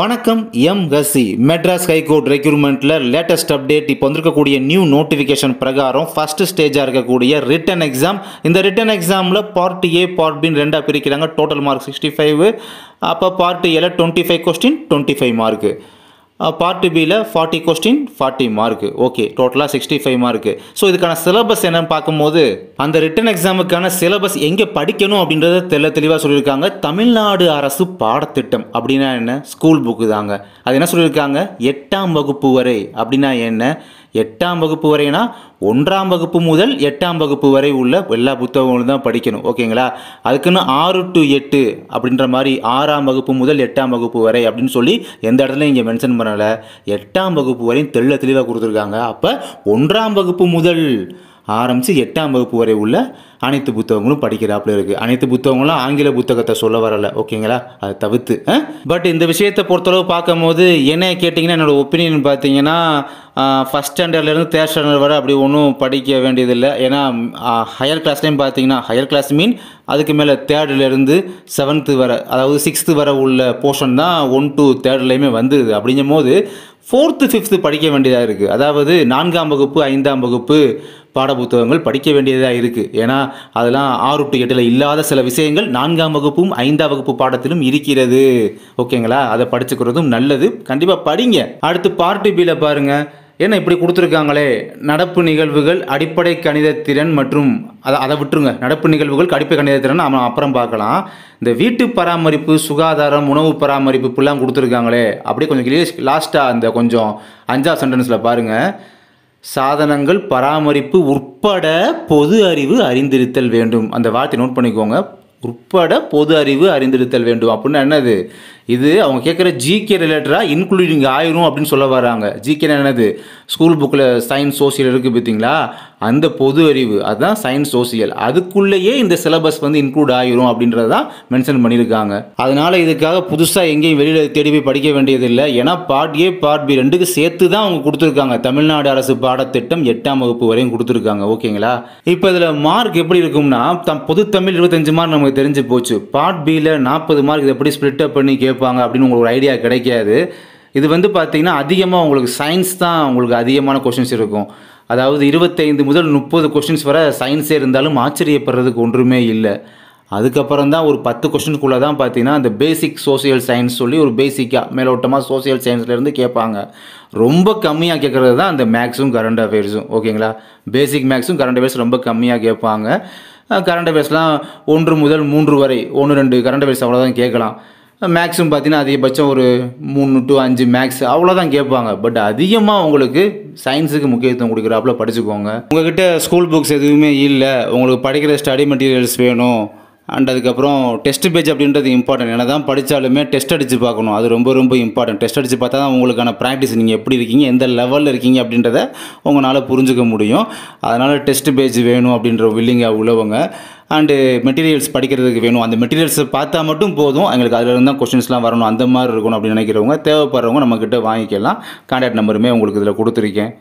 வணக்கம் எம்.கசி Madras high court ரெக்ரூட்மெண்ட்டில் latest update இப்போ வந்திருக்கக்கூடிய நியூ நோட்டிஃபிகேஷன் பிரகாரம் ஃபஸ்ட்டு ஸ்டேஜாக இருக்கக்கூடிய ரிட்டன் எக்ஸாம். இந்த ரிட்டன் எக்ஸாமில் பார்ட் ஏ பார்ட் பின்னு ரெண்டாக பிரிக்கிறாங்க. Total mark 65. அப்போ பார்ட் ஏல 25 கொஸ்டின் 25 மார்க்கு, பார்ட் பியில் 40 கொஸ்டின் 40 மார்க்கு. ஓகே, டோட்டலாக 65 மார்க்கு. ஸோ இதுக்கான சிலபஸ் என்னன்னு பார்க்கும்போது அந்த ரிட்டன் எக்ஸாமுக்கான சிலபஸ் எங்கே படிக்கணும் அப்படின்றத தெளிவாக சொல்லியிருக்காங்க. தமிழ்நாடு அரசு பாடத்திட்டம் அப்படின்னா என்ன? ஸ்கூல் புக்கு தாங்க. அது என்ன சொல்லியிருக்காங்க? 8ஆம் வகுப்பு வரை. அப்படின்னா என்ன? 8ஆம் வகுப்பு வரைனா 1ஆம் வகுப்பு முதல் 8ஆம் வகுப்பு வரை உள்ள எல்லா புத்தகங்களும் தான் படிக்கணும். ஓகேங்களா? அதுக்குன்னு 6 to 8 அப்படின்ற மாதிரி 6ஆம் வகுப்பு முதல் 8ஆம் வகுப்பு வரை அப்படின்னு சொல்லி எந்த இடத்துலையும் இங்கே மென்ஷன் பண்ணலை. 8ஆம் வகுப்பு வரையும் தெளிவாக கொடுத்துருக்காங்க. அப்போ 1ஆம் வகுப்பு முதல் ஆரம்பித்து 8ஆம் வகுப்பு வரை உள்ள அனைத்து புத்தகங்களும் படிக்கிறாப்புல இருக்குது. அனைத்து புத்தகங்களும் ஆங்கில புத்தகத்தை சொல்ல வரலை. ஓகேங்களா? அதை தவிர்த்து. பட் இந்த விஷயத்தை பொறுத்தளவு பார்க்கும்போது என்ன கேட்டிங்கன்னா, என்னோடய ஒப்பீனியன் பார்த்தீங்கன்னா, ஃபஸ்ட் ஸ்டாண்டர்ட்லேருந்து தேர்ட் ஸ்டாண்டர்ட் வரை அப்படி ஒன்றும் படிக்க வேண்டியதில்லை. ஏன்னா ஹையர் கிளாஸ்லேயும் பார்த்தீங்கன்னா, ஹையர் கிளாஸ் மீன் அதுக்கு மேலே தேர்ட்லேருந்து 7th வரை, அதாவது 6th வரை உள்ள போர்ஷன் தான் 1 to 3லேயுமே வந்துடுது. அப்படிங்கும் போது 4th 5th படிக்க வேண்டியதாக இருக்குது. அதாவது 4ஆம் வகுப்பு 5ஆம் வகுப்பு பாட புத்தகங்கள் படிக்க வேண்டியதாக இருக்குது. ஏன்னா அதெல்லாம் 6 to 8 இல்லாத சில விஷயங்கள் 4ஆம் வகுப்பும் 5ஆம் வகுப்பு பாடத்திலும் இருக்கிறது. ஓகேங்களா? அதை படிச்சுக்கிறதும் நல்லது. கண்டிப்பாக படிங்க. அடுத்து பார்ட் பியில் பாருங்கள், என்ன இப்படி கொடுத்துருக்காங்களே, நடப்பு நிகழ்வுகள், அடிப்படை கணித திறன் மற்றும் அதை விட்டுருங்க. நடப்பு நிகழ்வுகள் அடிப்படை கணித திறன் நம்ம அப்புறம் பார்க்கலாம். இந்த வீட்டு பராமரிப்பு, சுகாதாரம், உணவு பராமரிப்பு இப்படிலாம் கொடுத்துருக்காங்களே, அப்படியே கொஞ்சம் லாஸ்ட்டாக அந்த கொஞ்சம் 5ஆம் சென்டென்ஸில் பாருங்கள், சாதனங்கள் பராமரிப்பு உட்பட பொது அறிவு அறிந்திருத்தல் வேண்டும். அந்த வார்த்தை நோட் பண்ணிக்கோங்க. உட்பட பொது அறிவு அறிந்திருத்தல் வேண்டும் அப்படின்னா என்னது? இது அவங்க கேட்குற ஜிகே ரிலேட்டடாக இன்க்ளூடிங் ஆயிரும் அப்படின்னு சொல்ல வராங்க. ஜிகே என்னது? ஸ்கூல் புக்கில் சயின்ஸ் சோசியல் இருக்குது பார்த்தீங்களா? அந்த பொது அறிவு அதுதான் சயின்ஸ் சோசியல். அதுக்குள்ளேயே இந்த சிலபஸ் வந்து இன்க்ளூட் ஆயிரும் அப்படின்றத தான் மென்ஷன் பண்ணியிருக்காங்க. அதனால் இதுக்காக புதுசாக எங்கேயும் வெளியில் தேடி போய் படிக்க வேண்டியதில்லை. ஏன்னா பார்ட் ஏ பார்ட் பி ரெண்டுக்கு சேர்த்து தான் அவங்க கொடுத்துருக்காங்க. தமிழ்நாடு அரசு பாடத்திட்டம் 8ஆம் வகுப்பு வரையும் கொடுத்துருக்காங்க. ஓகேங்களா? இப்போ இதில் மார்க் எப்படி இருக்கும்னா, பொது தமிழ் 25 மார்க் நமக்கு தெரிஞ்சு போச்சு. பார்ட் பியில் 40 மார்க் இதை எப்படி ஸ்ப்ளிட் அப் பண்ணி கேட்பாங்க அப்படின்னு உங்களுக்கு ஒரு ஐடியா கிடைக்காது. இது வந்து பார்த்தீங்கன்னா அதிகமாக உங்களுக்கு சயின்ஸ் தான் உங்களுக்கு அதிகமான கொஷின்ஸ் இருக்கும். அதாவது 25 முதல் 30 கொஷின்ஸ் வரை சயின்ஸே இருந்தாலும் ஆச்சரியப்படுறதுக்கு ஒன்றுமே இல்லை. அதுக்கப்புறம் தான் ஒரு 10 கொஷின்ஸ்குள்ளே தான் பார்த்தீங்கன்னா அந்த பேசிக் சோசியல் சயின்ஸ் சொல்லி ஒரு பேசிக்காக மேலோட்டமாக சோசியல் சயின்ஸ்லேருந்து கேட்பாங்க. ரொம்ப கம்மியாக கேட்குறது தான் அந்த மேக்ஸும் கரண்ட் அஃபேர்ஸும். ஓகேங்களா? பேசிக் மேக்ஸும் கரண்ட் அஃபேர்ஸ் ரொம்ப கம்மியாக கேட்பாங்க. கரண்ட் அஃபேர்ஸ்லாம் 1 முதல் 3 வரை 1-2 கரண்ட் அஃபேர்ஸ் அவ்வளோதான் கேட்கலாம். மேக்ஸும் பார்த்தீங்கன்னா அதிகபட்சம் ஒரு 3 to 5 மேக்ஸ் அவ்வளோதான் கேட்பாங்க. பட் அதிகமாக உங்களுக்கு சயின்ஸுக்கு முக்கியத்துவம் கொடுக்குறாப்புல படிச்சுக்கோங்க. உங்கள்கிட்ட ஸ்கூல் புக்ஸ் எதுவுமே இல்லை, உங்களுக்கு படிக்கிற ஸ்டடி மெட்டீரியல்ஸ் வேணும், அண்ட் அதுக்கப்புறம் டெஸ்ட் பேஜ் அப்படின்றது இம்பார்ட்டன்ட். என்ன தான் படித்தாலுமே டெஸ்ட் அடித்து பார்க்கணும். அது ரொம்ப ரொம்ப இம்பார்ட்டன்ட். டெஸ்ட் அடித்து பார்த்தா தான் உங்களுக்கான ப்ராக்டிஸ், நீங்கள் எப்படி இருக்கீங்க, எந்த லெவலில் இருக்கீங்க அப்படின்றத உங்களால் புரிஞ்சுக்க முடியும். அதனால் டெஸ்ட் பேஜ் வேணும் அப்படின்ற வில்லிங்காக உள்ளவங்க, அண்டு மெட்டீரியல்ஸ் படிக்கிறதுக்கு வேணும். அந்த மெட்டீரியல்ஸை பார்த்தா மட்டும் போதும், எங்களுக்கு அதில் இருந்தால் கொஷின்ஸ்லாம் வரணும், அந்த மாதிரி இருக்கணும் அப்படின்னு நினைக்கிறவங்க, தேவைப்படுறவங்க நம்மக்கிட்ட வாங்கிக்கலாம். கான்டாக்ட் நம்பருமே உங்களுக்கு இதில் கொடுத்துருக்கேன்.